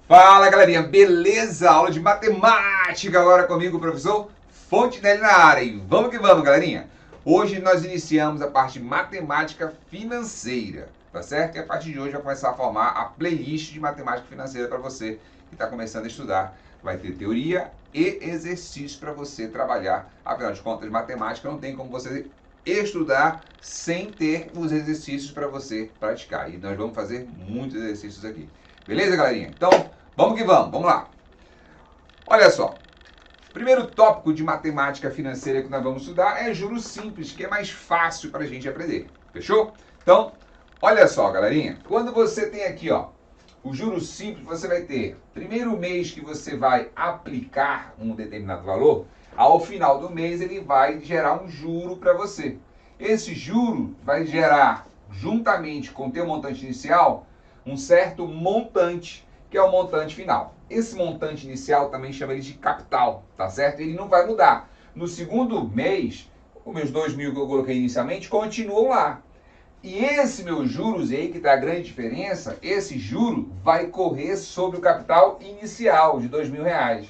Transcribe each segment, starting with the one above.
Fala, galerinha, beleza? Aula de matemática agora comigo, professor Fontenelle na área. E vamos que vamos, galerinha. Hoje nós iniciamos a parte de matemática financeira, tá certo? E a partir de hoje vai começar a formar a playlist de matemática financeira para você que está começando a estudar. Vai ter teoria e exercícios para você trabalhar. Afinal de contas, matemática não tem como você estudar sem ter os exercícios para você praticar. E nós vamos fazer muitos exercícios aqui. Beleza, galerinha? Então, vamos que vamos lá. Olha só, primeiro tópico de matemática financeira que nós vamos estudar é juros simples, que é mais fácil para a gente aprender. Fechou? Então, olha só, galerinha, quando você tem aqui, ó, o juros simples, você vai ter, primeiro mês que você vai aplicar um determinado valor, ao final do mês ele vai gerar um juro para você. Esse juro vai gerar, juntamente com o teu montante inicial, um certo montante, que é o montante final. Esse montante inicial também chama ele de capital, tá certo? Ele não vai mudar. No segundo mês, os meus 2.000 que eu coloquei inicialmente continuam lá. E esse meus juros, e aí que está a grande diferença, esse juro vai correr sobre o capital inicial de R$ 2.000.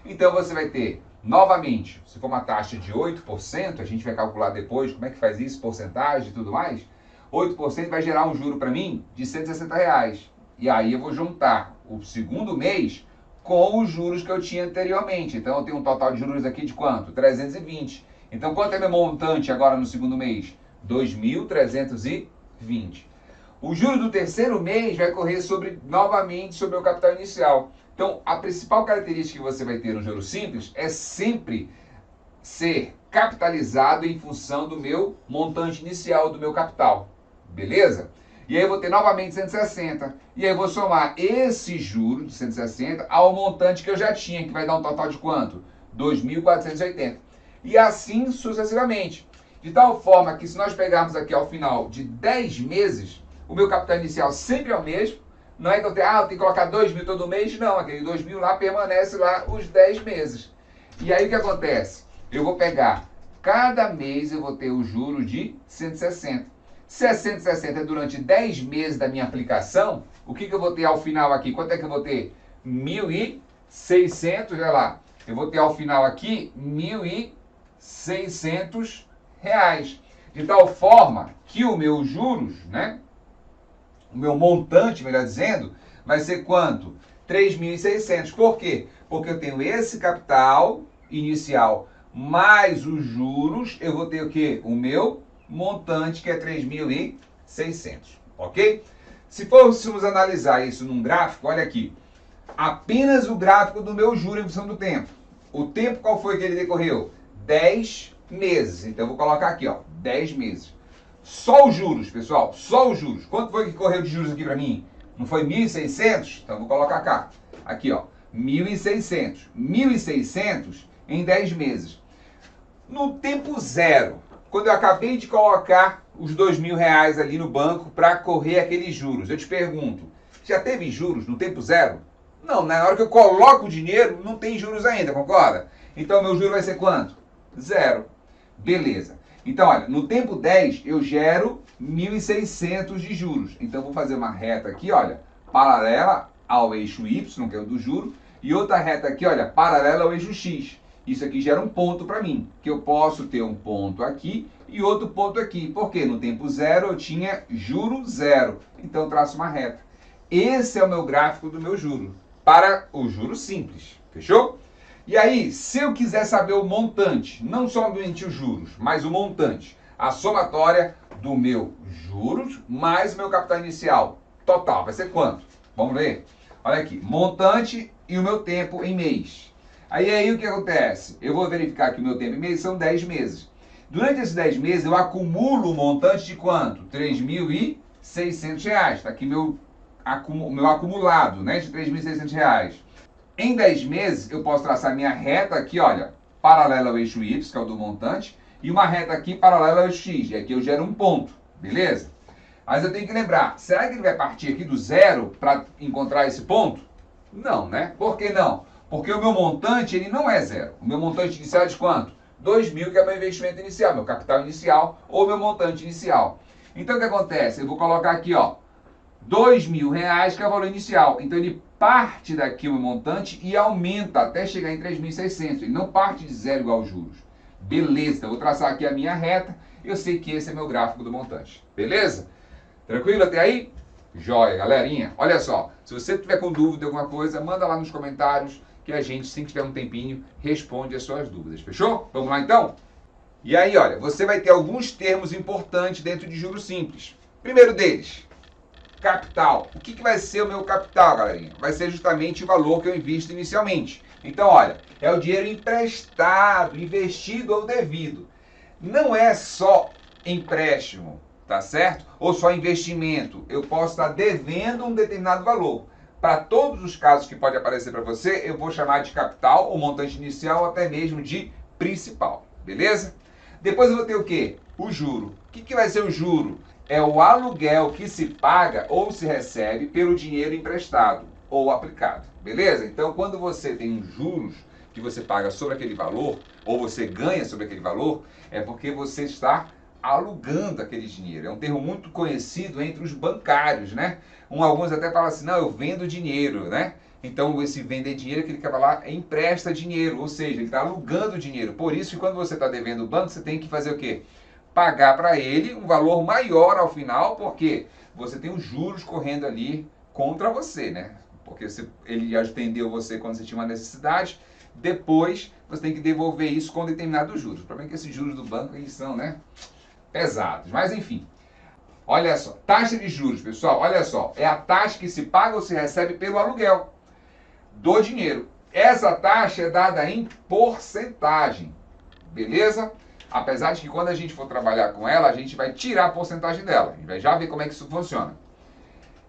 Então você vai ter, novamente, se for uma taxa de 8%, a gente vai calcular depois como é que faz isso, porcentagem e tudo mais, 8% vai gerar um juro para mim de R$ 160. E aí eu vou juntar o segundo mês com os juros que eu tinha anteriormente. Então eu tenho um total de juros aqui de quanto? 320. Então quanto é meu montante agora no segundo mês? 2.320. O juro do terceiro mês vai correr novamente sobre o capital inicial. Então a principal característica que você vai ter no juro simples é sempre ser capitalizado em função do meu montante inicial, do meu capital. Beleza? E aí eu vou ter novamente 160. E aí eu vou somar esse juro de 160 ao montante que eu já tinha, que vai dar um total de quanto? 2.480. E assim sucessivamente. De tal forma que se nós pegarmos aqui ao final de 10 meses, o meu capital inicial sempre é o mesmo. Não é que eu tenho que colocar 2.000 todo mês, não. Aquele 2.000 lá permanece lá os 10 meses. E aí o que acontece? Eu vou pegar, cada mês eu vou ter o juro de 160. Se é 160 durante 10 meses da minha aplicação, o que eu vou ter ao final aqui? Quanto é que eu vou ter? 1.600, olha lá. Eu vou ter ao final aqui 1.600 reais. De tal forma que o meu juros, né? O meu montante, melhor dizendo, vai ser quanto? 3.600. Por quê? Porque eu tenho esse capital inicial mais os juros, eu vou ter o quê? O meu montante, que é 3.600, ok? Se fôssemos analisar isso num gráfico, olha aqui, apenas o gráfico do meu juro em função do tempo. O tempo qual foi que ele decorreu? 10 meses. Então eu vou colocar aqui, ó, 10 meses. Só os juros, pessoal, só os juros. Quanto foi que correu de juros aqui para mim? Não foi 1.600? Então vou colocar cá. Aqui, ó, 1.600. 1.600 em 10 meses. No tempo zero, quando eu acabei de colocar os R$ 2.000 ali no banco para correr aqueles juros, eu te pergunto, já teve juros no tempo zero? Não, na hora que eu coloco o dinheiro, não tem juros ainda, concorda? Então, meu juro vai ser quanto? Zero. Beleza. Então, olha, no tempo 10, eu gero 1.600 de juros. Então, eu vou fazer uma reta aqui, olha, paralela ao eixo Y, que é o do juro, e outra reta aqui, olha, paralela ao eixo X. Isso aqui gera um ponto para mim, que eu posso ter um ponto aqui e outro ponto aqui. Porque no tempo zero eu tinha juro zero. Então, eu traço uma reta. Esse é o meu gráfico do meu juro, para o juro simples. Fechou? E aí, se eu quiser saber o montante, não somente os juros, mas o montante, a somatória do meu juros mais o meu capital inicial total, vai ser quanto? Vamos ver? Olha aqui, montante e o meu tempo em mês. Aí o que acontece? Eu vou verificar que o meu tempo em mês são 10 meses. Durante esses 10 meses eu acumulo um montante de quanto? R$ 3.600. Está aqui meu acumulado, né, de R$ 3.600. Em 10 meses, eu posso traçar minha reta aqui, olha, paralela ao eixo Y, que é o do montante, e uma reta aqui paralela ao eixo X, e aqui eu gero um ponto, beleza? Mas eu tenho que lembrar, será que ele vai partir aqui do zero para encontrar esse ponto? Não, né? Por que não? Porque o meu montante, ele não é zero. O meu montante inicial é de quanto? 2.000, que é meu investimento inicial, meu capital inicial, ou meu montante inicial. Então, o que acontece? Eu vou colocar aqui, ó, R$ 2.000, que é o valor inicial. Então, ele parte daqui o montante e aumenta até chegar em 3.600. Ele não parte de zero igual aos juros. Beleza, então eu vou traçar aqui a minha reta. Eu sei que esse é meu gráfico do montante. Beleza? Tranquilo até aí? Joia, galerinha. Olha só, se você tiver com dúvida de alguma coisa, manda lá nos comentários que a gente, se tiver um tempinho, responde as suas dúvidas. Fechou? Vamos lá então? E aí, olha, você vai ter alguns termos importantes dentro de juros simples. Primeiro deles, capital. O que vai ser o meu capital, galerinha? Vai ser justamente o valor que eu invisto inicialmente. Então, olha, é o dinheiro emprestado, investido ou devido. Não é só empréstimo, tá certo? Ou só investimento. Eu posso estar devendo um determinado valor. Para todos os casos que pode aparecer para você, eu vou chamar de capital, ou montante inicial, ou até mesmo de principal. Beleza? Depois eu vou ter o quê? O juro. O que vai ser o juro? É o aluguel que se paga ou se recebe pelo dinheiro emprestado ou aplicado. Beleza? Então, quando você tem uns juros que você paga sobre aquele valor, ou você ganha sobre aquele valor, é porque você está alugando aquele dinheiro. É um termo muito conhecido entre os bancários, né? Alguns até falam assim, não, eu vendo dinheiro, né? Então, esse vender dinheiro, que ele quer falar, empresta dinheiro, ou seja, ele está alugando dinheiro. Por isso que quando você está devendo o banco, você tem que fazer o quê? Pagar para ele um valor maior ao final, porque você tem os juros correndo ali contra você, né? Porque ele atendeu você quando você tinha uma necessidade, depois você tem que devolver isso com determinados juros. O problema é que esses juros do banco, eles são, né, pesados. Mas enfim, olha só, taxa de juros, pessoal, olha só, é a taxa que se paga ou se recebe pelo aluguel do dinheiro. Essa taxa é dada em porcentagem, beleza? Apesar de que quando a gente for trabalhar com ela, a gente vai tirar a porcentagem dela. A gente vai já ver como é que isso funciona.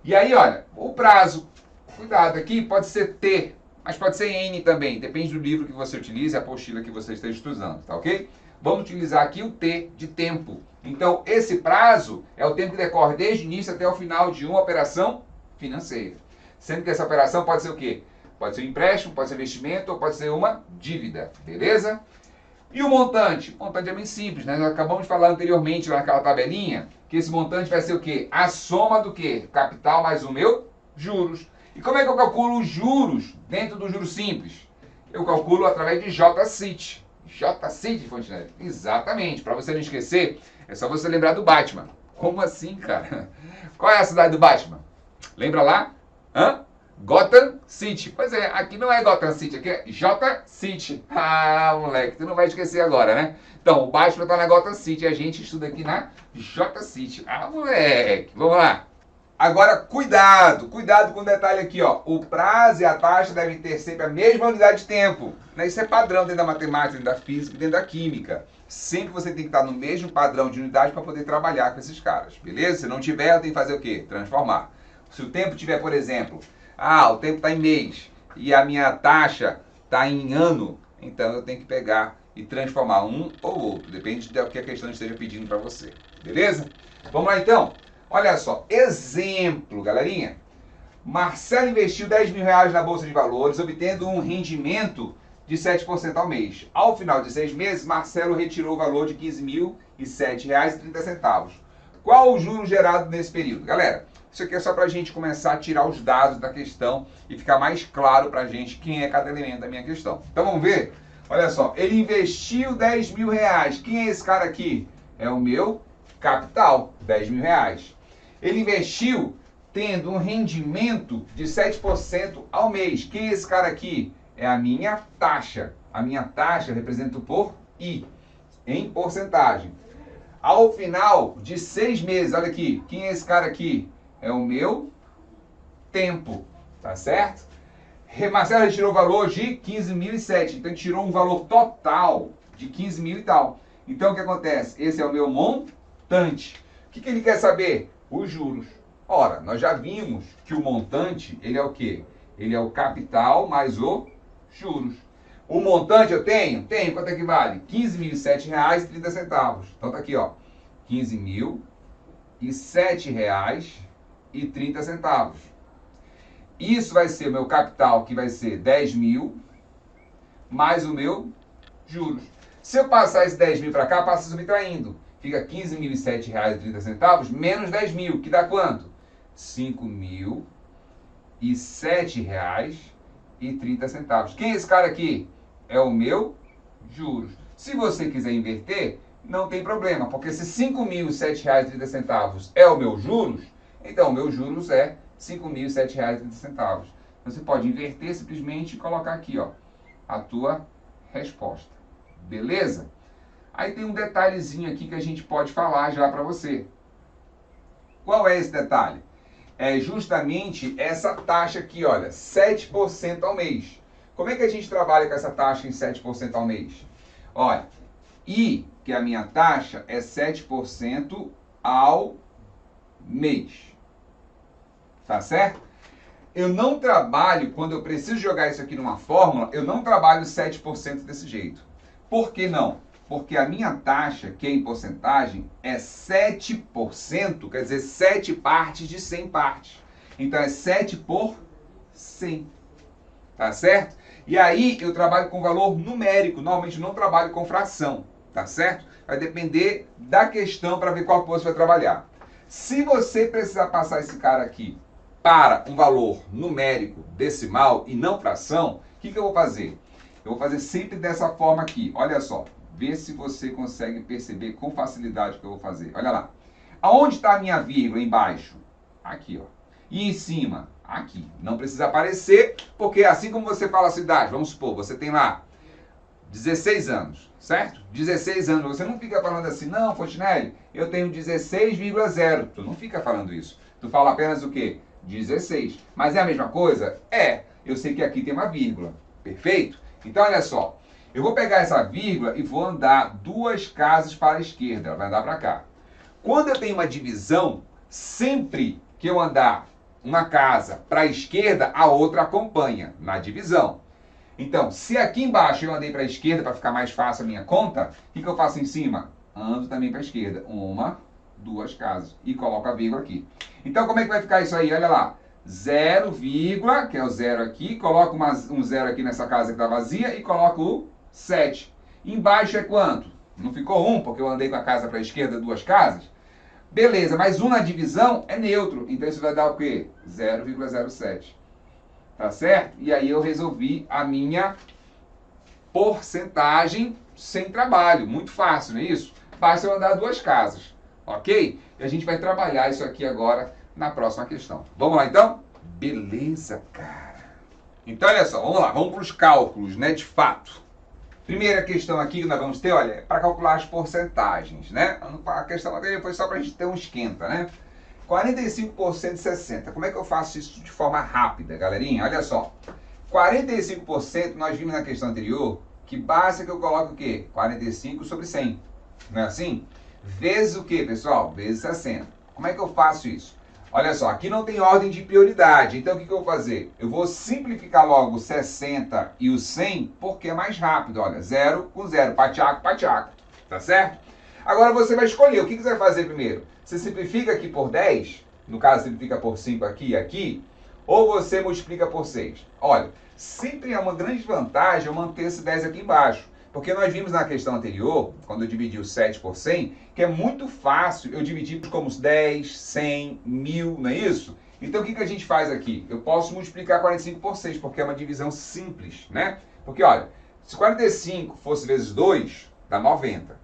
E aí, olha, o prazo, cuidado aqui, pode ser T, mas pode ser N também. Depende do livro que você utilize, a apostila que você esteja estudando, tá ok? Vamos utilizar aqui o T de tempo. Então, esse prazo é o tempo que decorre desde o início até o final de uma operação financeira. Sendo que essa operação pode ser o quê? Pode ser um empréstimo, pode ser investimento ou pode ser uma dívida, beleza? E o montante? O montante é bem simples, né? Nós acabamos de falar anteriormente lá naquela tabelinha que esse montante vai ser o quê? A soma do quê? Capital mais o meu juros. E como é que eu calculo os juros dentro do juros simples? Eu calculo através de J-CIT. J-CIT, Fontenelle? Exatamente. Para você não esquecer, é só você lembrar do Batman. Como assim, cara? Qual é a cidade do Batman? Lembra lá? Hã? Gotham City. Pois é, aqui não é Gotham City, aqui é J-City. Ah, moleque, tu não vai esquecer agora, né? Então, o Batman tá na Gotham City e a gente estuda aqui na J-City. Ah, moleque, vamos lá. Agora, cuidado com o detalhe aqui, ó. O prazo e a taxa devem ter sempre a mesma unidade de tempo. Isso é padrão dentro da matemática, dentro da física, dentro da química. Sempre você tem que estar no mesmo padrão de unidade para poder trabalhar com esses caras, beleza? Se não tiver, tem que fazer o quê? Transformar. Se o tempo tiver, por exemplo, o tempo está em mês e a minha taxa está em ano, então eu tenho que pegar e transformar um ou outro, depende do que a questão esteja pedindo para você, beleza? Vamos lá então? Olha só, exemplo, galerinha. Marcelo investiu R$10.000 na Bolsa de Valores, obtendo um rendimento de 7% ao mês. Ao final de 6 meses, Marcelo retirou o valor de R$15.007,30. Qual o juro gerado nesse período? Galera, isso aqui é só para a gente começar a tirar os dados da questão e ficar mais claro para a gente quem é cada elemento da minha questão. Então vamos ver? Olha só, ele investiu R$10.000. Quem é esse cara aqui? É o meu capital, R$10.000. Ele investiu tendo um rendimento de 7% ao mês. Quem é esse cara aqui? É a minha taxa. A minha taxa representa por I, em porcentagem. Ao final de 6 meses, olha aqui, quem é esse cara aqui? É o meu tempo, tá certo? Marcelo tirou o valor de 15.007, então ele tirou um valor total de 15.000 e tal. Então o que acontece? Esse é o meu montante. O que ele quer saber? Os juros. Ora, nós já vimos que o montante, ele é o quê? Ele é o capital mais o juros. O montante eu tenho? Tenho. Quanto é que vale? R$15.007,30. Então tá aqui, ó. R$15.007,30. Isso vai ser o meu capital, que vai ser 10.000, mais o meu juros. Se eu passar esse 10.000 para cá, passa subtraindo. Fica R$15.007,30 menos 10.000, que dá quanto? 5.000 5.007,30. Quem é esse cara aqui? É o meu juros. Se você quiser inverter, não tem problema, porque se R$ 5.007,30 é o meu juros, então o meu juros é R$ 5.007,30. Você pode inverter simplesmente e colocar aqui, ó, a tua resposta. Beleza? Aí tem um detalhezinho aqui que a gente pode falar já para você. Qual é esse detalhe? É justamente essa taxa aqui, olha, 7% ao mês. Como é que a gente trabalha com essa taxa em 7% ao mês? Olha, que a minha taxa é 7% ao mês. Tá certo? Eu não trabalho, quando eu preciso jogar isso aqui numa fórmula, eu não trabalho 7% desse jeito. Por que não? Porque a minha taxa, que é em porcentagem, é 7%, quer dizer, 7 partes de 100 partes. Então é 7 por 100. Tá certo? E aí eu trabalho com valor numérico, normalmente não trabalho com fração. Tá certo? Vai depender da questão para ver qual que você vai trabalhar. Se você precisar passar esse cara aqui para um valor numérico, decimal e não fração, o que eu vou fazer? Eu vou fazer sempre dessa forma aqui. Olha só. Vê se você consegue perceber com facilidade o que eu vou fazer. Olha lá. Aonde está a minha vírgula? Embaixo. Aqui, ó. E em cima? Aqui. Não precisa aparecer, porque assim como você fala a sua idade, vamos supor, você tem lá 16 anos, certo? 16 anos. Você não fica falando assim, não, Fontinelli, eu tenho 16,0. Tu não fica falando isso. Tu fala apenas o quê? 16. Mas é a mesma coisa? É. Eu sei que aqui tem uma vírgula. Perfeito? Então, olha só. Eu vou pegar essa vírgula e vou andar 2 casas para a esquerda. Ela vai andar para cá. Quando eu tenho uma divisão, sempre que eu andar uma casa para a esquerda, a outra acompanha na divisão. Então, se aqui embaixo eu andei para a esquerda para ficar mais fácil a minha conta, o que eu faço em cima? Ando também para a esquerda. 1, 2 casas. E coloco a vírgula aqui. Então, como é que vai ficar isso aí? Olha lá. 0, que é o 0 aqui. Coloco um 0 aqui nessa casa que está vazia e coloco o 7. Embaixo é quanto? Não ficou 1, porque eu andei com a casa para a esquerda 2 casas? Beleza, mas 1 na divisão é neutro. Então isso vai dar o quê? 0,07. Tá certo? E aí eu resolvi a minha porcentagem sem trabalho. Muito fácil, não é isso? Basta eu andar 2 casas. Ok? E a gente vai trabalhar isso aqui agora na próxima questão. Vamos lá então? Beleza, cara. Então olha só, vamos lá. Vamos para os cálculos, né? De fato. Primeira questão aqui que nós vamos ter, olha, é para calcular as porcentagens, né? A questão anterior foi só para a gente ter um esquenta, né? 45% de 60. Como é que eu faço isso de forma rápida, galerinha? Olha só. 45% nós vimos na questão anterior que basta que eu coloque o quê? 45 sobre 100. Não é assim? Vezes o quê, pessoal? Vezes 60. Como é que eu faço isso? Olha só, aqui não tem ordem de prioridade. Então, o que eu vou fazer? Eu vou simplificar logo o 60 e o 100, porque é mais rápido. Olha, 0 com 0, pateaco, pateaco. Tá certo? Agora você vai escolher. O que você vai fazer primeiro? Você simplifica aqui por 10, no caso, simplifica por 5 aqui e aqui, ou você multiplica por 6. Olha, sempre é uma grande vantagem eu manter esse 10 aqui embaixo. Porque nós vimos na questão anterior, quando eu dividi o 7 por 100, que é muito fácil eu dividir como 10, 100, 1000, não é isso? Então o que a gente faz aqui? Eu posso multiplicar 45 por 6, porque é uma divisão simples, né? Porque olha, se 45 fosse vezes 2, dá 90.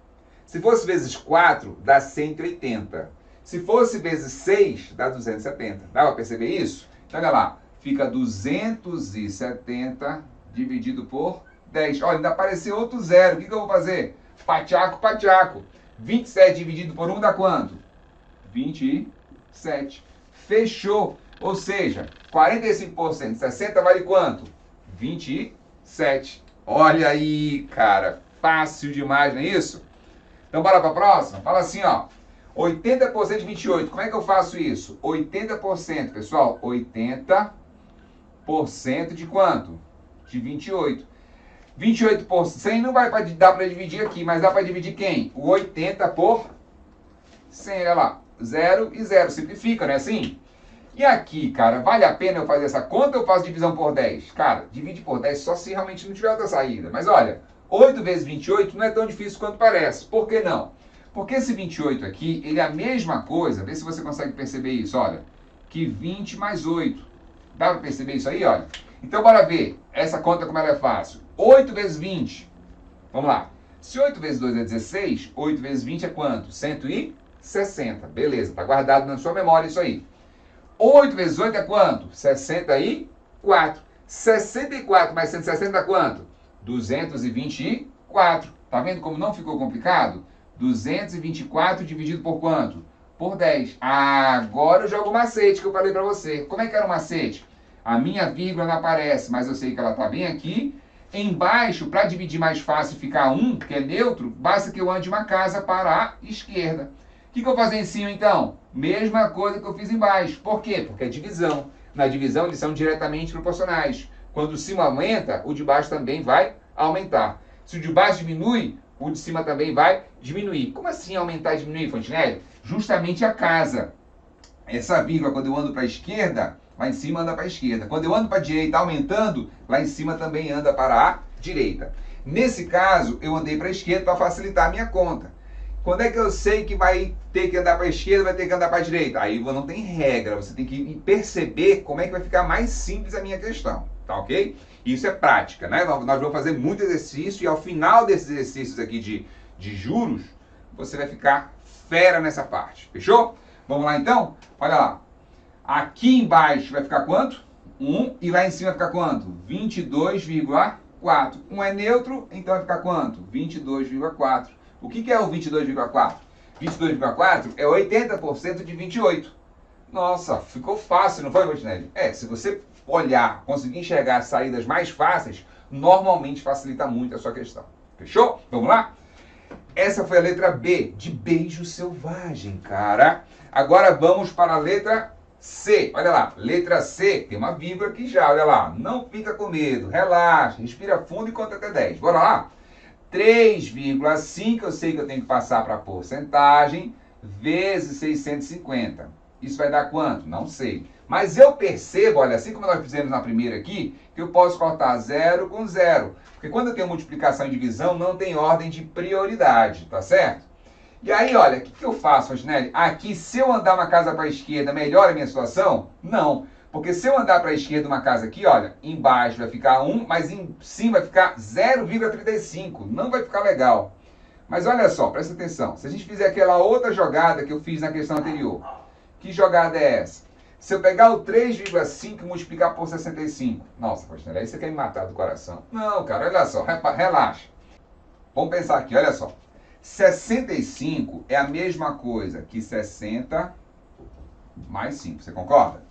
Se fosse vezes 4, dá 180. Se fosse vezes 6, dá 270. Dá para perceber isso? Então olha lá, fica 270 dividido por 10. Olha, ainda apareceu outro zero. O que eu vou fazer? Pateaco, pateaco. 27 dividido por 1 dá quanto? 27. Fechou. Ou seja, 45% de 60 vale quanto? 27. Olha aí, cara. Fácil demais, não é isso? Então, bora para a próxima? Fala assim, ó. 80% de 28. Como é que eu faço isso? 80%, pessoal. 80% de quanto? De 28. 28 por 100 não vai dar para dividir aqui, mas dá para dividir quem? O 80 por 100, olha lá. 0 e 0, simplifica, não é assim? E aqui, cara, vale a pena eu fazer essa conta ou eu faço divisão por 10? Cara, divide por 10 só se realmente não tiver outra saída. Mas olha, 8 vezes 28 não é tão difícil quanto parece. Por que não? Porque esse 28 aqui, ele é a mesma coisa, vê se você consegue perceber isso, olha, que 20 mais 8. Dá para perceber isso aí, olha? Então, bora ver essa conta como ela é fácil. 8 vezes 20. Vamos lá. Se 8 vezes 2 é 16, 8 vezes 20 é quanto? 160. Beleza, tá guardado na sua memória isso aí. 8 vezes 8 é quanto? 64. 64 mais 160 é quanto? 224. Tá vendo como não ficou complicado? 224 dividido por quanto? Por 10. Agora eu jogo o macete que eu falei para você. Como é que era o macete? A minha vírgula não aparece, mas eu sei que ela está bem aqui. Embaixo, para dividir mais fácil e ficar 1, que é neutro, basta que eu ande uma casa para a esquerda. O que eu vou fazer em cima, então? Mesma coisa que eu fiz embaixo. Por quê? Porque é divisão. Na divisão, eles são diretamente proporcionais. Quando o de cima aumenta, o de baixo também vai aumentar. Se o de baixo diminui, o de cima também vai diminuir. Como assim aumentar e diminuir, Fontenelle? Justamente a casa. Essa vírgula, quando eu ando para a esquerda, lá em cima anda para a esquerda. Quando eu ando para a direita aumentando, lá em cima também anda para a direita. Nesse caso, eu andei para a esquerda para facilitar a minha conta. Quando é que eu sei que vai ter que andar para a esquerda, vai ter que andar para a direita? Aí não tem regra, você tem que perceber como é que vai ficar mais simples a minha questão, tá ok? Isso é prática, né? Nós vamos fazer muito exercício e ao final desses exercícios aqui de juros, você vai ficar fera nessa parte, fechou? Vamos lá então? Olha lá. Aqui embaixo vai ficar quanto? 1 e lá em cima vai ficar quanto? 22,4. 1 é neutro, então vai ficar quanto? 22,4. O que é o 22,4? 22,4 é 80% de 28. Nossa, ficou fácil, não foi, Fontenelle? Se você olhar, conseguir enxergar as saídas mais fáceis, normalmente facilita muito a sua questão. Fechou? Vamos lá? Essa foi a letra B, de beijo selvagem, cara. Agora vamos para a letra C. Olha lá, letra C, tem uma vírgula aqui já, olha lá. Não fica com medo, relaxa, respira fundo e conta até 10. Bora lá? 3,5, eu sei que eu tenho que passar para a porcentagem, vezes 650. Isso vai dar quanto? Não sei. Mas eu percebo, olha, assim como nós fizemos na primeira aqui, que eu posso cortar 0 com 0. Porque quando eu tenho multiplicação e divisão, não tem ordem de prioridade, tá certo? E aí, olha, o que eu faço, Fontenelle? Aqui, se eu andar uma casa para a esquerda, melhora a minha situação? Não. Porque se eu andar para a esquerda uma casa aqui, olha, embaixo vai ficar 1, mas em cima vai ficar 0,35. Não vai ficar legal. Mas olha só, presta atenção. Se a gente fizer aquela outra jogada que eu fiz na questão anterior, que jogada é essa? Se eu pegar o 3,5 e multiplicar por 65. Nossa, Fontenelle, aí você quer me matar do coração. Não, cara, olha só, relaxa. Vamos pensar aqui, olha só. 65 é a mesma coisa que 60 mais 5, você concorda?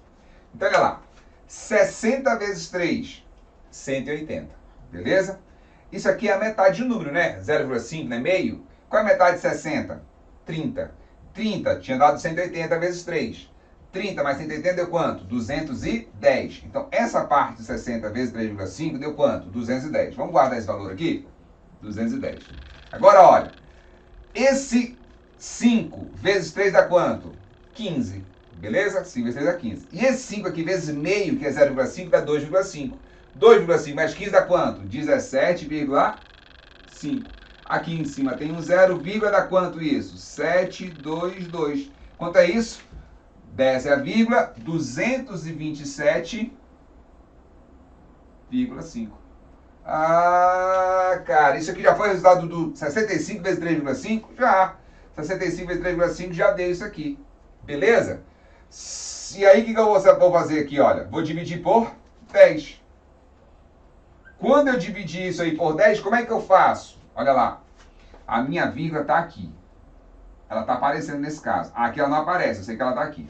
Então, olha lá, 60 vezes 3, 180, beleza? Isso aqui é a metade do número, né? 0,5 não é meio? Qual é a metade de 60? 30. 30 tinha dado 180 vezes 3. 30 mais 180 deu quanto? 210. Então, essa parte de 60 vezes 3,5 deu quanto? 210. Vamos guardar esse valor aqui? 210. Agora, olha, esse 5 vezes 3 dá quanto? 15. Beleza? 5 vezes 3 dá 15. E esse 5 aqui vezes meio, que é 0,5, dá 2,5. 2,5 mais 15 dá quanto? 17,5. Aqui em cima tem um 0, dá quanto isso? 722. Quanto é isso? Desce a vírgula, 227,5. Ah, cara, isso aqui já foi o resultado do 65 vezes 3,5? Já. 65 vezes 3,5 já deu isso aqui. Beleza? E aí, o que eu vou fazer aqui, olha? Vou dividir por 10. Quando eu dividir isso aí por 10, como é que eu faço? Olha lá. A minha vírgula está aqui. Ela está aparecendo nesse caso. Aqui ela não aparece, eu sei que ela está aqui.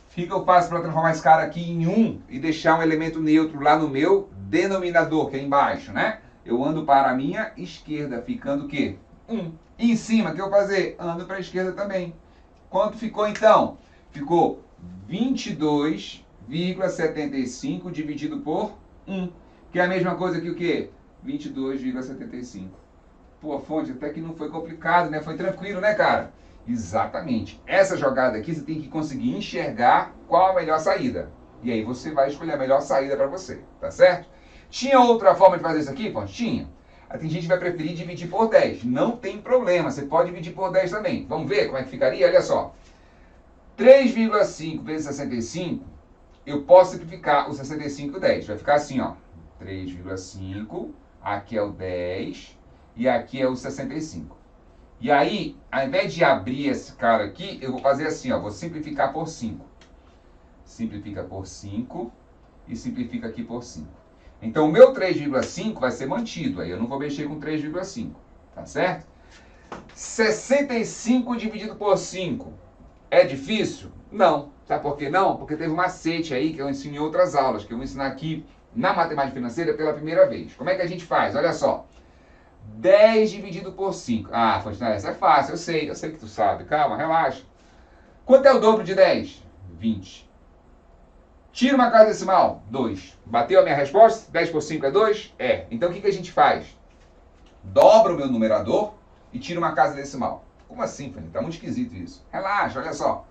O que eu faço para transformar esse cara aqui em 1 e deixar um elemento neutro lá no meu denominador, que é embaixo, né? Eu ando para a minha esquerda, ficando o quê? 1. E em cima, o que eu vou fazer? Ando para a esquerda também. Quanto ficou então? Ficou 22,75 dividido por 1. Que é a mesma coisa que o quê? 22,75. Pô, Fonte, até que não foi complicado, né? Foi tranquilo, né, cara? Exatamente. Essa jogada aqui você tem que conseguir enxergar qual a melhor saída. E aí você vai escolher a melhor saída para você, tá certo? Tinha outra forma de fazer isso aqui, Fonte? Tinha. Aí tem gente que vai preferir dividir por 10. Não tem problema, você pode dividir por 10 também. Vamos ver como é que ficaria? Olha só. 3,5 vezes 65, eu posso simplificar o 65 e o 10. Vai ficar assim, ó. 3,5, aqui é o 10 e aqui é o 65. E aí, ao invés de abrir esse cara aqui, eu vou fazer assim, ó. Vou simplificar por 5. Simplifica por 5 e simplifica aqui por 5. Então, o meu 3,5 vai ser mantido. Aí eu não vou mexer com 3,5. Tá certo? 65 dividido por 5 é difícil? Não. Sabe por que não? Porque teve um macete aí que eu ensino em outras aulas, que eu vou ensinar aqui na matemática financeira pela primeira vez. Como é que a gente faz? Olha só. 10 dividido por 5. Ah, Fontenelle, essa é fácil, eu sei que tu sabe. Calma, relaxa. Quanto é o dobro de 10? 20. Tira uma casa decimal? 2. Bateu a minha resposta? 10 por 5 é 2? É. Então o que a gente faz? Dobra o meu numerador e tira uma casa decimal. Como assim, Fontenelle? Tá muito esquisito isso. Relaxa, olha só.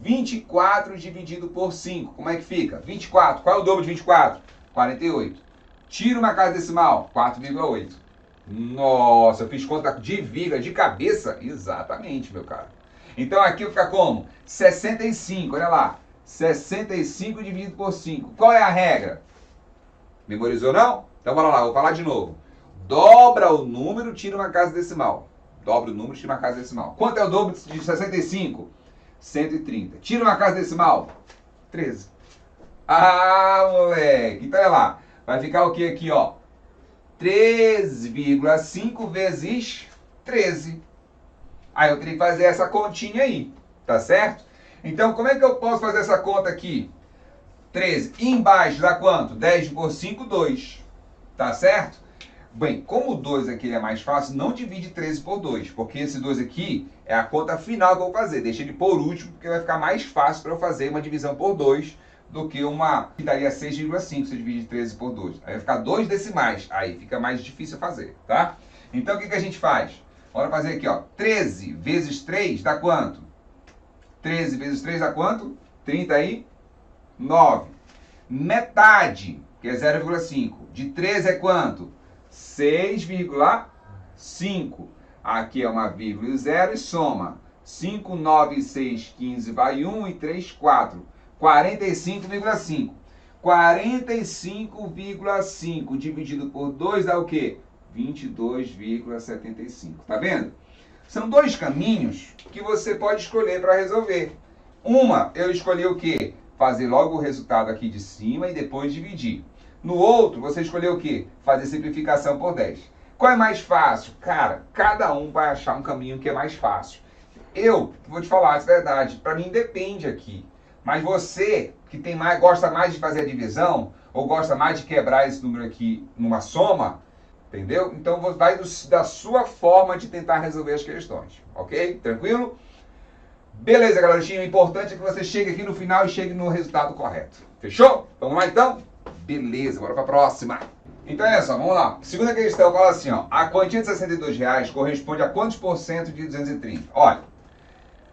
24 dividido por 5. Como é que fica? 24. Qual é o dobro de 24? 48. Tira uma casa decimal. 4,8. Nossa, eu fiz conta de vírgula, de cabeça? Exatamente, meu caro. Então aqui fica como? 65, olha lá. 65 dividido por 5. Qual é a regra? Memorizou não? Então bora lá, vou falar de novo. Dobra o número, tira uma casa decimal. Dobra o número, tira uma casa decimal. Quanto é o dobro de 65? 130. Tira uma casa decimal? 13. Ah, moleque. Então olha lá. Vai ficar o que aqui, ó? 3,5 vezes 13. Aí eu teria que fazer essa continha aí, tá certo? Então, como é que eu posso fazer essa conta aqui? 13. E embaixo dá quanto? 10 por 5, 2. Tá certo? Bem, como o 2 aqui é mais fácil, não divide 13 por 2, porque esse 2 aqui é a conta final que eu vou fazer. Deixa ele por último, porque vai ficar mais fácil para eu fazer uma divisão por 2 do que uma que daria 6,5 se eu dividir 13 por 2. Aí vai ficar 2 decimais, aí fica mais difícil fazer, tá? Então o que a gente faz? Bora fazer aqui, ó. 13 vezes 3 dá quanto? 13 vezes 3 dá quanto? 39. Metade, que é 0,5, de 13 é quanto? 6,5. Aqui é uma vírgula e 0 e soma. 5, 9, 6, 15, vai 1 e 3, 4. 45,5. 45,5 dividido por 2 dá o quê? 22,75. Tá vendo? São dois caminhos que você pode escolher para resolver. Uma, eu escolhi o quê? Fazer logo o resultado aqui de cima e depois dividir. No outro, você escolheu o quê? Fazer simplificação por 10. Qual é mais fácil? Cara, cada um vai achar um caminho que é mais fácil. Eu vou te falar a verdade, para mim depende aqui. Mas você que tem mais, gosta mais de fazer a divisão, ou gosta mais de quebrar esse número aqui numa soma, entendeu? Então vai da sua forma de tentar resolver as questões, ok? Tranquilo? Beleza, galera. O importante é que você chegue aqui no final e chegue no resultado correto. Fechou? Vamos lá então? Beleza, bora para a próxima. Então é só, vamos lá. Segunda questão fala assim, ó. A quantia de R$62 corresponde a quantos por cento de 230? Olha,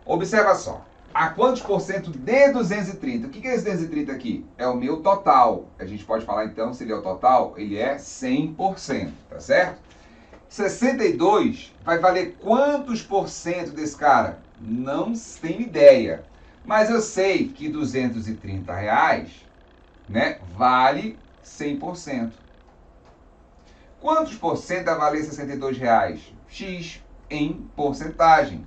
observa só. A quantos por cento de 230? O que é esse 230 aqui? É o meu total. A gente pode falar então, se ele é o total, ele é 100%, tá certo? 62 vai valer quantos por cento desse cara? Não tenho ideia. Mas eu sei que R$230, né, vale 100%. Quantos por cento vai valer R$62? X em porcentagem.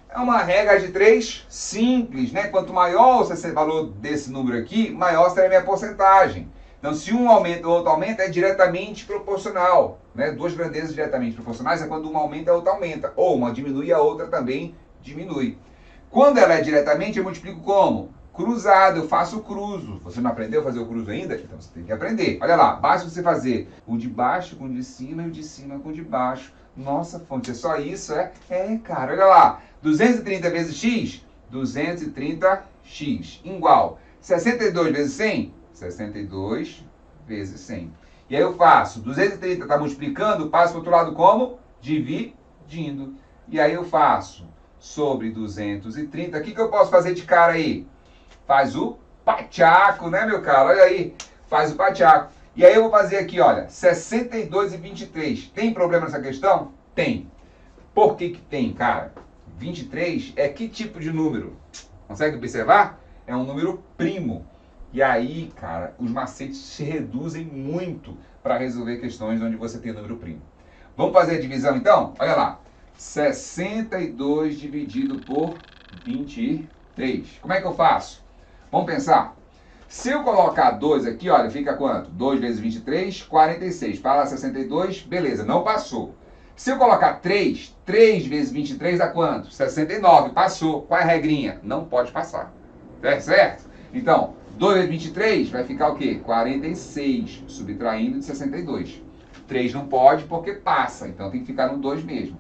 É uma regra de 3 simples, né? Quanto maior o valor desse número aqui, maior será a minha porcentagem. Então, se um aumenta ou outro aumenta, é diretamente proporcional. Né? Duas grandezas diretamente proporcionais é quando uma aumenta, a outra aumenta. Ou uma diminui, a outra também diminui. Quando ela é diretamente, eu multiplico como? Cruzado, eu faço o cruzo. Você não aprendeu a fazer o cruzo ainda? Então você tem que aprender. Olha lá, basta você fazer o de baixo com o de cima e o de cima com o de baixo. Nossa, Fonte, é só isso, é? É, cara, olha lá. 230 vezes x, 230x, igual. 62 vezes 100, 62 vezes 100. E aí eu faço, 230 está multiplicando, passo para o outro lado como? Dividindo. E aí eu faço sobre 230. O que eu posso fazer de cara aí? Faz o pachaco, né, meu caro? Olha aí, faz o pachaco. E aí eu vou fazer aqui, olha, 62 e 23. Tem problema nessa questão? Tem. Por que tem, cara? 23 é que tipo de número? Consegue observar? É um número primo. E aí, cara, os macetes se reduzem muito para resolver questões onde você tem número primo. Vamos fazer a divisão então? Olha lá. 62 dividido por 23. Como é que eu faço? Vamos pensar. Se eu colocar 2 aqui, olha, fica quanto? 2 vezes 23, 46. Para lá 62, beleza, não passou. Se eu colocar 3, 3 vezes 23 dá quanto? 69, passou. Qual é a regrinha? Não pode passar. Certo? Então, 2 vezes 23 vai ficar o quê? 46, subtraindo de 62. 3 não pode porque passa, então tem que ficar no 2 mesmo.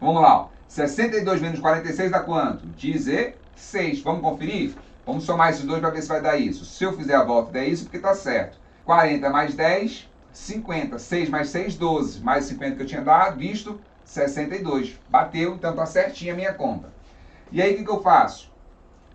Vamos lá, ó. 62 menos 46 dá quanto? 16. Vamos conferir? Vamos somar esses dois para ver se vai dar isso. Se eu fizer a volta, der isso, porque está certo. 40 mais 10, 50. 6 mais 6, 12. Mais 50 que eu tinha dado, visto, 62. Bateu, então está certinha a minha conta. E aí, o que eu faço?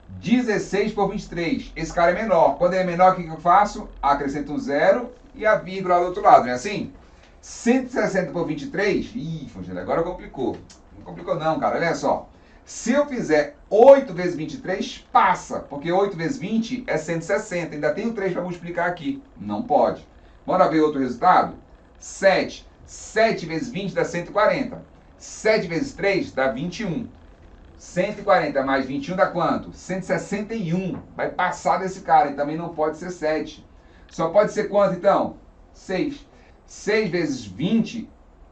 16 por 23. Esse cara é menor. Quando ele é menor, o que eu faço? Acrescento um zero e a vírgula do outro lado, não é assim? 160 por 23? Ih, Fugênio, agora complicou. Não complicou não, cara. Olha só. Se eu fizer 8 vezes 23, passa. Porque 8 vezes 20 é 160. Ainda tenho 3 para multiplicar aqui. Não pode. Bora ver outro resultado? 7. 7 vezes 20 dá 140. 7 vezes 3 dá 21. 140 mais 21 dá quanto? 161. Vai passar desse cara. E também não pode ser 7. Só pode ser quanto, então? 6. 6 vezes 20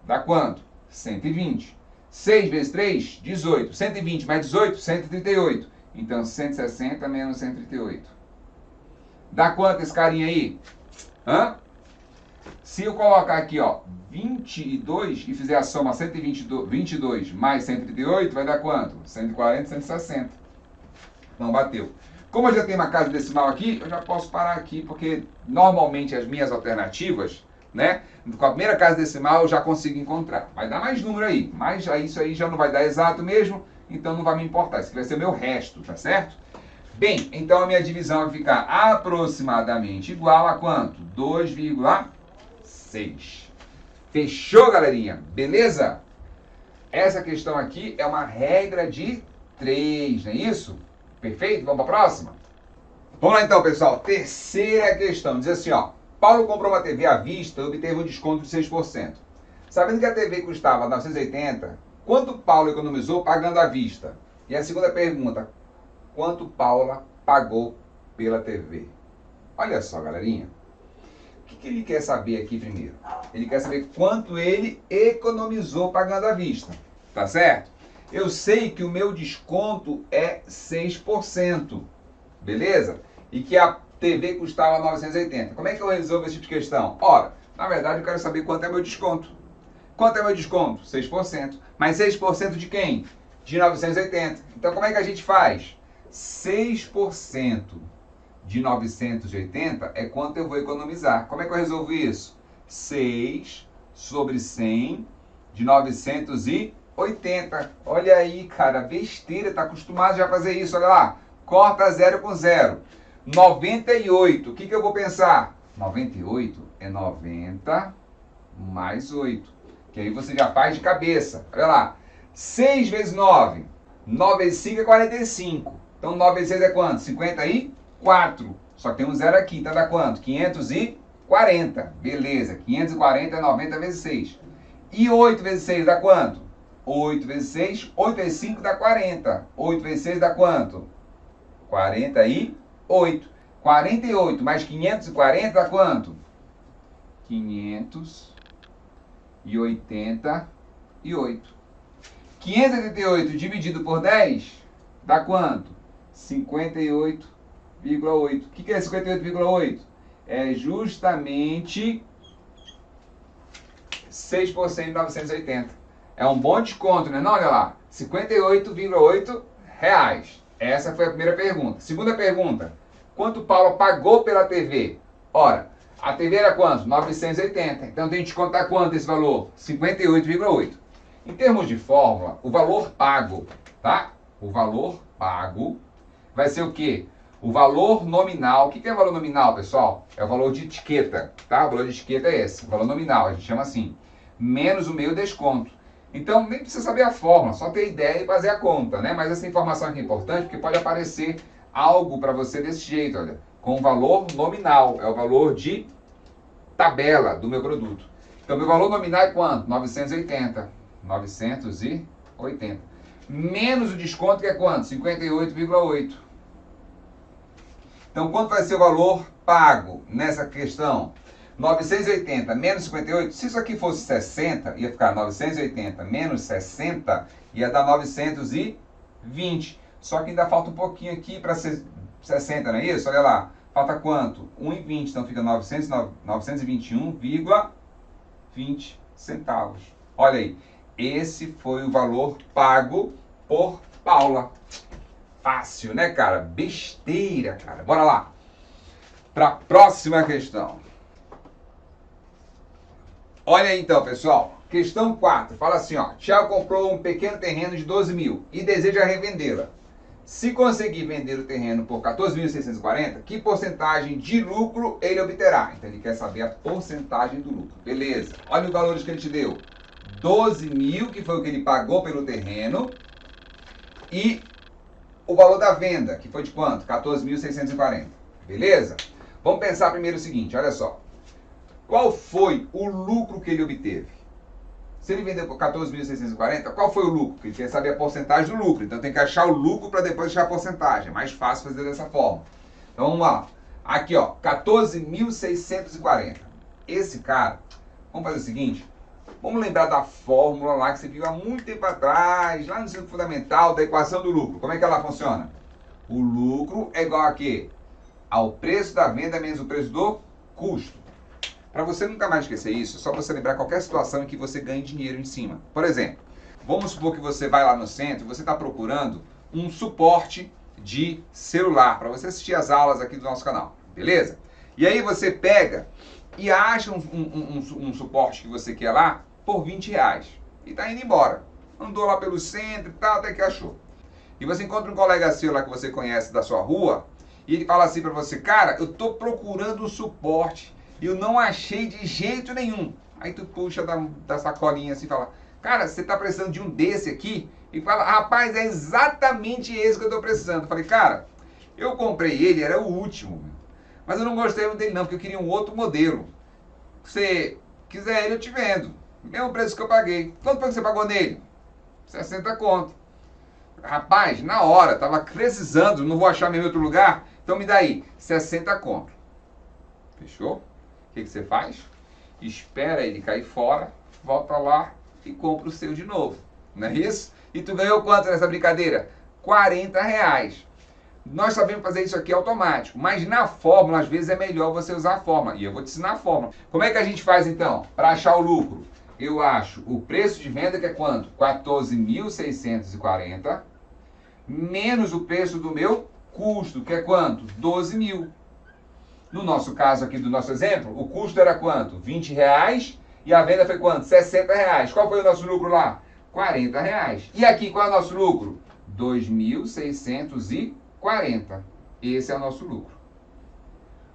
dá quanto? 120. 6 vezes 3, 18. 120 mais 18, 138. Então, 160 menos 138. Dá quanto esse carinha aí? Hã? Se eu colocar aqui, ó, 22 e fizer a soma 122 mais 138, vai dar quanto? 140, 160. Não bateu. Como eu já tenho uma casa decimal aqui, eu já posso parar aqui, porque normalmente as minhas alternativas, né, com a primeira casa decimal eu já consigo encontrar. Vai dar mais número aí, mas isso aí já não vai dar exato mesmo, então não vai me importar. Isso aqui vai ser o meu resto, tá certo? Bem, então a minha divisão vai ficar aproximadamente igual a quanto? 2,6. Fechou, galerinha? Beleza? Essa questão aqui é uma regra de 3, não é isso? Perfeito? Vamos para a próxima? Vamos lá então, pessoal. Terceira questão. Diz assim, ó. Paulo comprou uma TV à vista e obteve um desconto de 6%. Sabendo que a TV custava 980, quanto Paulo economizou pagando à vista? E a segunda pergunta, quanto Paula pagou pela TV? Olha só, galerinha. O que ele quer saber aqui primeiro? Ele quer saber quanto ele economizou pagando à vista. Tá certo? Eu sei que o meu desconto é 6%. Beleza? E que a TV custava 980. Como é que eu resolvo esse tipo de questão? Ora, na verdade eu quero saber quanto é meu desconto. Quanto é meu desconto? 6%. Mas 6% de quem? De 980. Então como é que a gente faz? 6% de 980 é quanto eu vou economizar. Como é que eu resolvo isso? 6 sobre 100 de 980. Olha aí, cara, besteira, tá acostumado já a fazer isso, olha lá. Corta 0 com 0. 98, o que eu vou pensar? 98 é 90 mais 8. Que aí você já faz de cabeça. Olha lá. 6 vezes 9. 9 vezes 5 é 45. Então 9 vezes 6 é quanto? 54. Só que tem um zero aqui. Então dá quanto? 540. Beleza. 540 é 90 vezes 6. E 8 vezes 6 dá quanto? 8 vezes 6. 8 vezes 5 dá 40. 8 vezes 6 dá quanto? 48. 48 mais 540 dá quanto? 588. 588 dividido por 10 dá quanto? 58,8. O que é 58,8? É justamente 6% de 980. É um bom desconto, né? Não, olha lá. 58,8 reais. Essa foi a primeira pergunta. Segunda pergunta. Quanto Paulo pagou pela TV? Ora, a TV era quanto? 980. Então tem que descontar quanto esse valor? 58,8. Em termos de fórmula, o valor pago, tá? O valor pago vai ser o quê? O valor nominal. O que é valor nominal, pessoal? É o valor de etiqueta, tá? O valor de etiqueta é esse. O valor nominal, a gente chama assim. Menos o meu desconto. Então, nem precisa saber a fórmula, só ter ideia e fazer a conta, né? Mas essa informação aqui é importante porque pode aparecer algo para você desse jeito, olha. com o valor nominal, é o valor de tabela do meu produto. Então, meu valor nominal é quanto? 980. 980. Menos o desconto, que é quanto? 58,8. Então, quanto vai ser o valor pago nessa questão? 980 menos 58. Se isso aqui fosse 60, ia ficar 980 menos 60, ia dar 920. Só que ainda falta um pouquinho aqui para ser 60, não é isso? Olha lá. Falta quanto? 1,20. Então fica 921,20 centavos. Olha aí. Esse foi o valor pago por Paula. Fácil, né, cara? Besteira, cara. Bora lá. Para a próxima questão. Olha aí então, pessoal. Questão 4. Fala assim, ó. Thiago comprou um pequeno terreno de 12 mil e deseja revendê-la. Se conseguir vender o terreno por 14.640, que porcentagem de lucro ele obterá? Então ele quer saber a porcentagem do lucro. Beleza. Olha os valores que ele te deu. 12 mil, que foi o que ele pagou pelo terreno, e o valor da venda, que foi de quanto? 14.640. Beleza? Vamos pensar primeiro o seguinte, olha só. Qual foi o lucro que ele obteve? Se ele vendeu por 14.640, qual foi o lucro? Porque ele quer saber a porcentagem do lucro. Então tem que achar o lucro para depois achar a porcentagem. É mais fácil fazer dessa forma. Então vamos lá. Aqui, ó, 14.640. Esse cara, vamos fazer o seguinte. Vamos lembrar da fórmula lá que você viu há muito tempo atrás, lá no ensino fundamental, da equação do lucro. Como é que ela funciona? O lucro é igual a quê? Ao preço da venda menos o preço do custo. Para você nunca mais esquecer isso, é só você lembrar qualquer situação em que você ganhe dinheiro em cima. Por exemplo, vamos supor que você vai lá no centro e você está procurando um suporte de celular para você assistir as aulas aqui do nosso canal, beleza? E aí você pega e acha um suporte que você quer lá por 20 reais e está indo embora. Andou lá pelo centro e tal, até que achou. E você encontra um colega seu lá que você conhece da sua rua e ele fala assim para você, cara, eu estou procurando um suporte. Eu não achei de jeito nenhum. Aí tu puxa da sacolinha assim e fala, cara, você tá precisando de um desse aqui? E fala, rapaz, é exatamente esse que eu tô precisando. Eu falei, cara, eu comprei ele, era o último. Mas eu não gostei dele não, porque eu queria um outro modelo. Se você quiser ele, eu te vendo. Mesmo preço que eu paguei. Quanto foi que você pagou nele? 60 conto. Rapaz, na hora, tava precisando, não vou achar mesmo em outro lugar. Então me dá aí, 60 conto. Fechou? O que você faz? Espera ele cair fora, volta lá e compra o seu de novo. Não é isso? E tu ganhou quanto nessa brincadeira? 40 reais. Nós sabemos fazer isso aqui automático, mas na fórmula, às vezes, é melhor você usar a fórmula. E eu vou te ensinar a fórmula. Como é que a gente faz, então, para achar o lucro? Eu acho o preço de venda, que é quanto? 14.640, menos o preço do meu custo, que é quanto? 12 mil. No nosso caso aqui, do nosso exemplo, o custo era quanto? 20 reais e a venda foi quanto? 60 reais. Qual foi o nosso lucro lá? 40 reais. E aqui, qual é o nosso lucro? 2.640. Esse é o nosso lucro.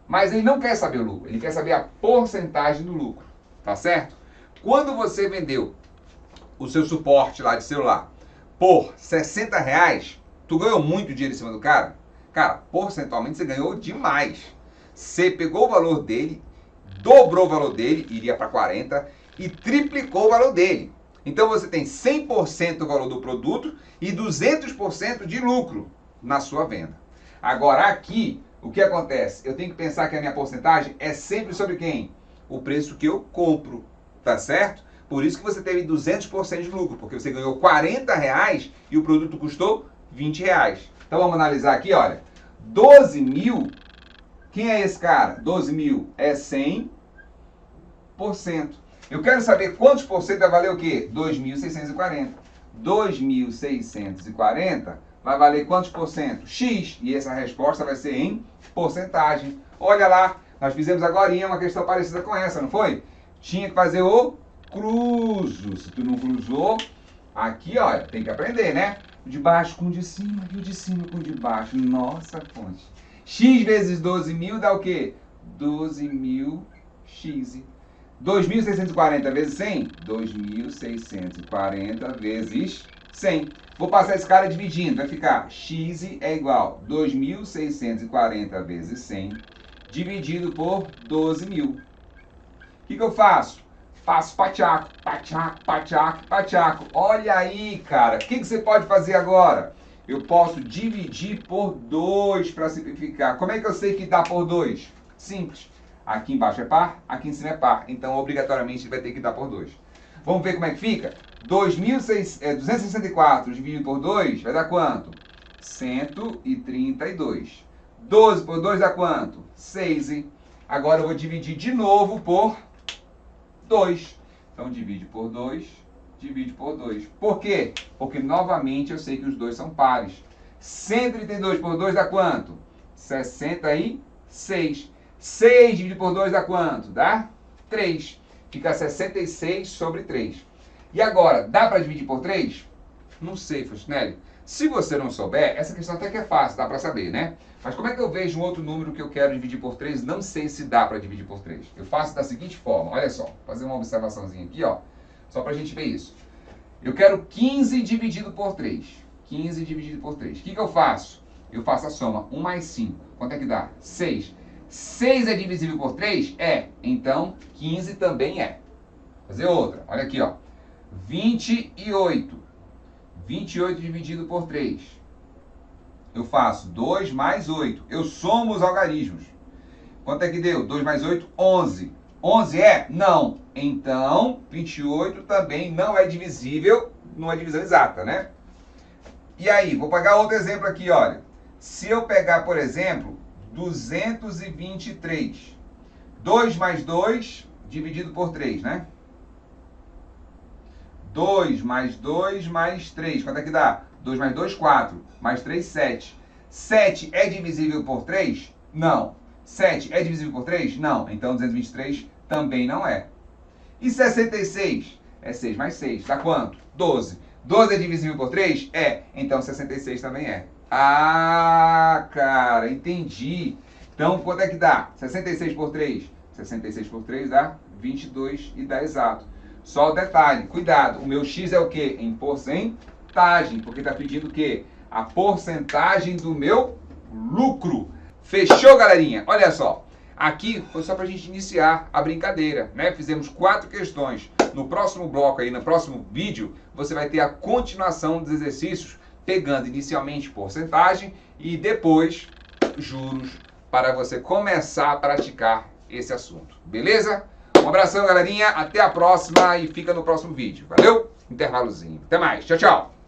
Mas ele não quer saber o lucro, ele quer saber a porcentagem do lucro. Tá certo? Quando você vendeu o seu suporte lá de celular por 60 reais, tu ganhou muito dinheiro em cima do cara? Cara, porcentualmente você ganhou demais. Você pegou o valor dele, dobrou o valor dele, iria para 40, e triplicou o valor dele. Então você tem 100% do valor do produto e 200% de lucro na sua venda. Agora aqui, o que acontece? Eu tenho que pensar que a minha porcentagem é sempre sobre quem? O preço que eu compro, tá certo? Por isso que você teve 200% de lucro, porque você ganhou 40 reais e o produto custou 20 reais. Então vamos analisar aqui, olha. 12 mil, quem é esse cara? 12 mil é 100%. Eu quero saber quantos por cento vai valer o quê? 2.640. 2.640 vai valer quantos por cento? X. E essa resposta vai ser em porcentagem. Olha lá, nós fizemos agora uma questão parecida com essa, não foi? Tinha que fazer o cruzo. Se tu não cruzou, aqui, olha, tem que aprender, né? O de baixo com o de cima e o de cima com o de baixo. Nossa, fonte. X vezes 12 mil dá o quê? 12.000x. 2.640 vezes 100? 2.640 vezes 100. Vou passar esse cara dividindo, vai ficar x é igual a 2.640 vezes 100 dividido por 12.000. O que eu faço? Faço pateaco, pateaco, pateaco, pateaco. Olha aí, cara. O que você pode fazer agora? Eu posso dividir por 2 para simplificar. Como é que eu sei que dá por 2? Simples. Aqui embaixo é par, aqui em cima é par. Então, obrigatoriamente, ele vai ter que dar por 2. Vamos ver como é que fica? 264 dividido por 2 vai dar quanto? 132. 12 por 2 dá quanto? 6. Agora eu vou dividir de novo por 2. Então, divide por 2, divide por 2. Por quê? Porque, novamente, eu sei que os dois são pares. 132 por 2 dá quanto? 66. 6 dividido por 2 dá quanto? Dá 3. Fica 66 sobre 3. E agora, dá para dividir por 3? Não sei, Faustinelli. Se você não souber, essa questão até que é fácil, dá para saber, né? Mas como é que eu vejo um outro número que eu quero dividir por 3? Não sei se dá para dividir por 3. Eu faço da seguinte forma, olha só, vou fazer uma observaçãozinha aqui, ó, só para a gente ver isso. Eu quero 15 dividido por 3. 15 dividido por 3. O que eu faço? Eu faço a soma, 1 mais 5. Quanto é que dá? 6. 6 é divisível por 3? É. Então, 15 também é. Vou fazer outra. Olha aqui, ó. 28. 28 dividido por 3. Eu faço 2 mais 8. Eu somo os algarismos. Quanto é que deu? 2 mais 8, 11. 11 é? Não. Então, 28 também não é divisível numa divisão exata, né? E aí, vou pegar outro exemplo aqui, olha. Se eu pegar, por exemplo, 223. 2 mais 2 dividido por 3, né? 2 mais 2 mais 3. Quanto é que dá? 2 mais 2, 4. Mais 3, 7. 7 é divisível por 3? Não. 7 é divisível por 3? Não. Então 223 também não é. E 66? É 6 mais 6. Dá quanto? 12. 12 é divisível por 3? É. Então 66 também é. Ah, cara, entendi. Então quanto é que dá? 66 por 3? 66 por 3 dá 22 e dá exato. Só o detalhe, cuidado, o meu x é o quê? Em porcentagem, porque está pedindo o quê? A porcentagem do meu lucro. Fechou, galerinha? Olha só, aqui foi só para a gente iniciar a brincadeira, né? Fizemos 4 questões. No próximo bloco aí, no próximo vídeo, você vai ter a continuação dos exercícios, pegando inicialmente porcentagem e depois juros, para você começar a praticar esse assunto. Beleza? Um abração, galerinha. Até a próxima e fica no próximo vídeo. Valeu? Intervalozinho. Até mais. Tchau, tchau.